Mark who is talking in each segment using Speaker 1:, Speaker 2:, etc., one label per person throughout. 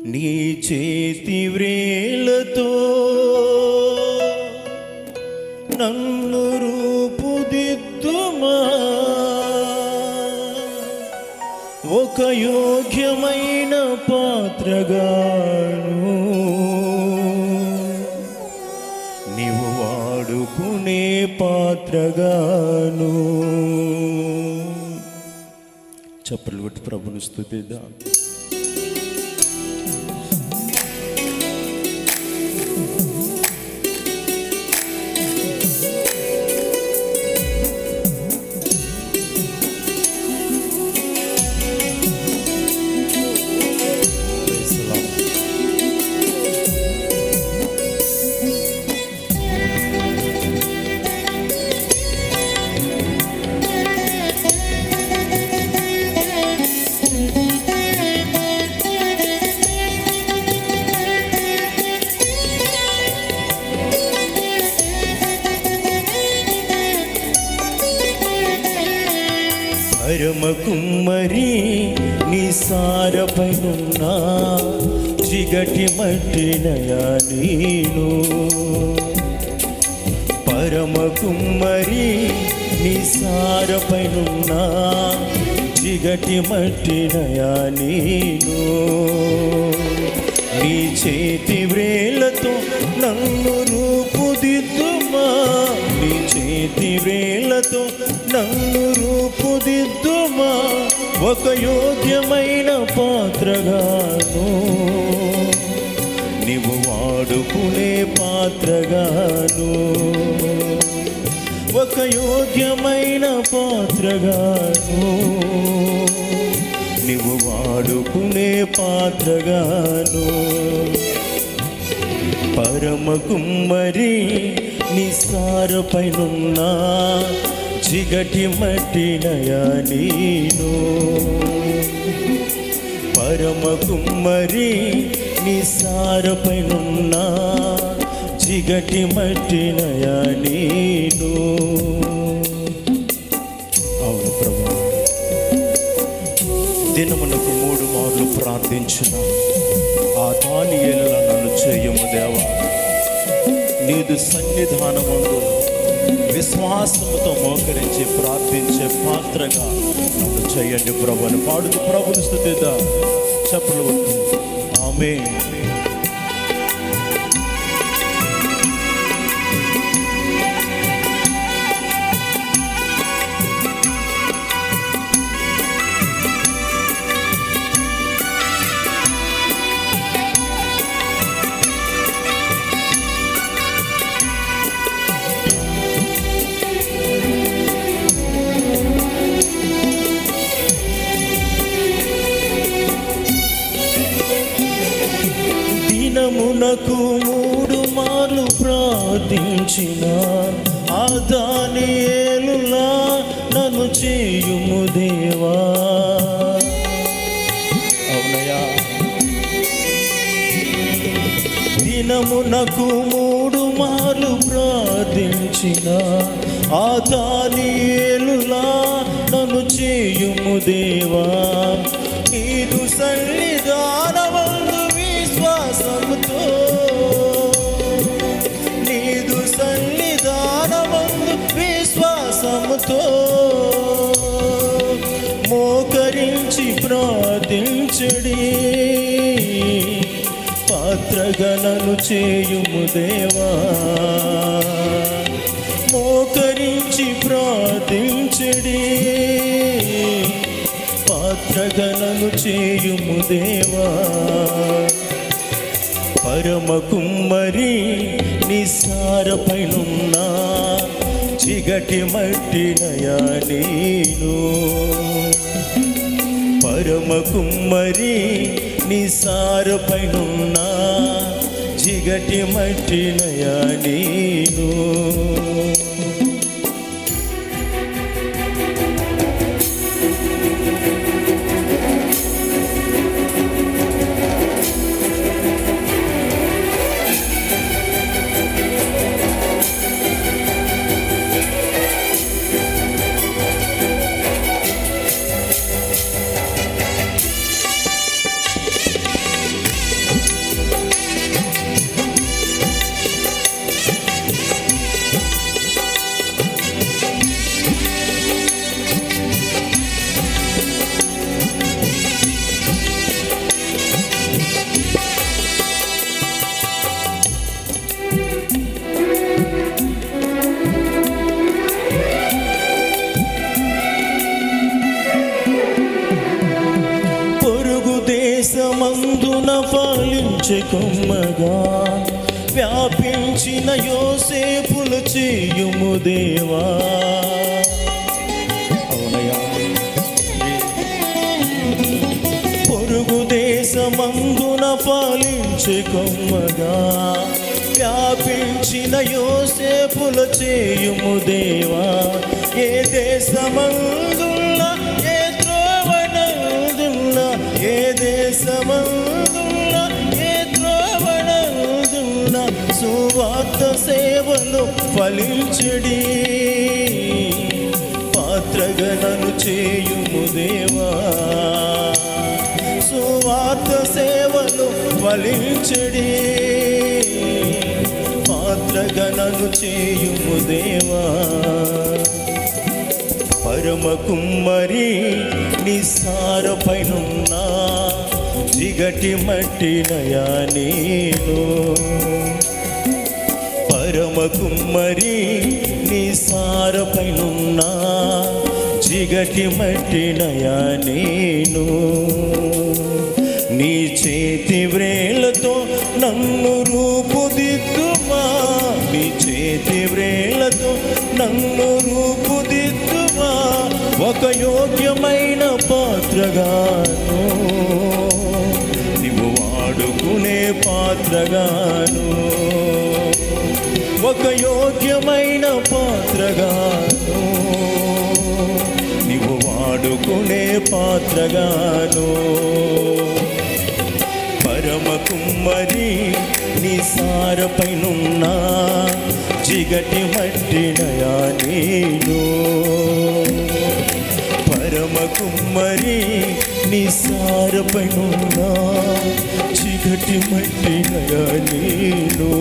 Speaker 1: నీ చేతి వ్రేళ్ళతో నన్ను రూపుదిద్దుమా, ఒక యోగ్యమైన పాత్రగాను నీవు వాడుకునే పాత్రగాను. చప్పట్లు కొట్టి ప్రభుని స్తుతిద్దాం. పరమకుమ్మరి నిసారపైనున్న చిగటి మట్టినయా నేను. పరమకుమ్మరి నిసారపైనున్న చిగటి మట్టినయా నేను. నీ చేతి వ్రేళ్ళతో నన్ను రూపుదిద్దుమా, నీ చేతి వ్రేళ్ళతో నన్ను రూపుదిద్దుమా, ఒక యోగ్యమైన పాత్రగాను నీవు వాడుకునే పాత్రగాను, ఒక యోగ్యమైన పాత్రగాను నీవు వాడుకునే పాత్రగాను. పరమకుమ్మరి నిసారపైనున్న చిగటి మట్టినయా నేను. పరమకుమ్మరి నిసారపైనున్న చిగటి మట్టినయా నేను. అవును ప్రభు, దినమునకు 3 మార్లు ప్రార్థించిన ఆ దానియేలులా నన్ను చేయము దేవా. నీదు సన్నిధానమందు విశ్వాసముతో మోకరించి ప్రార్థించే పాత్రగా నన్ను చేయండి ప్రభుని పాడుతూ ప్రభుని స్తుతిద్దాం. చప్పట్లు కొట్టు. ఆమేన్. దినమునకు 3 మార్లు ప్రార్థించిన ఆ దానియేలులా నన్ను చేయుము దేవా. అవునయ్యా, దినమునకు 3 మార్లు ప్రార్థించిన ఆ దానియేలులా నన్ను చేయుము దేవా. నీదు సన్నిధానమందు విశ్వాసముతో, నీదు సన్నిధానమందు విశ్వాసముతో మోకరించి ప్రార్థించడి పాత్రగణను చేయుము దేవా. మోకరించి ప్రార్థించడి పాత్రగణను చేయుము దేవా. పరమకుమ్మరి నిసారపైనున్న చిగటి మట్టినయా నేను. పరమకుమ్మరి నిసారపైనున్న చిగటి మట్టినయా నేను. మందున ఫలించే కొమ్మగా వ్యాపించిన యోసేపులు చేయుము దేవా. పొరుగు దేశమందున ఫలించే కొమ్మగా వ్యాపించిన యోసేపులు చేయుము దేవా. ఏ దేశమందున్న ఏ త్రోవనందున్న ఏ దేశమందున్న ఏ త్రోవనందున్న సువార్త సేవలు ఫలించడి పాత్రగా నన్ను చేయుము దేవా. సువార్త సేవలు ఫలించడి పాత్రగా నన్ను చేయుము దేవా. పరమ కుమ్మరి నిస్సారపైనున్న జిగటి మట్టినయా నేను. పరమ కుమ్మరి నిస్సారపైనున్న జిగటి మట్టినయా నేను. నీ చేతి వ్రేళ్ళతో నన్ను రూపుదిద్దుమా. నీ చేతి వ్రేళ్ళతో నన్ను రూపుదిద్దుమా. ఒక యోగ్యమైన పాత్రగాను నీవు వాడుకునే పాత్రగాను. ఒక యోగ్యమైన పాత్రగాను నీవు వాడుకునే పాత్రగాను. పరమ కుమ్మరి నిస్సారపైనున్న జిగటి మట్టినయా నేను. పరమ కుమ్మరి నిస్సారపైనున్న జిగటి మట్టినయా నేను.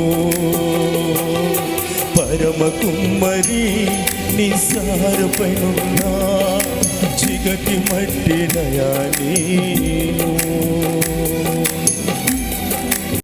Speaker 1: పరమ కుమ్మరి నిస్సారపైనున్న జిగటి మట్టినయా నేను.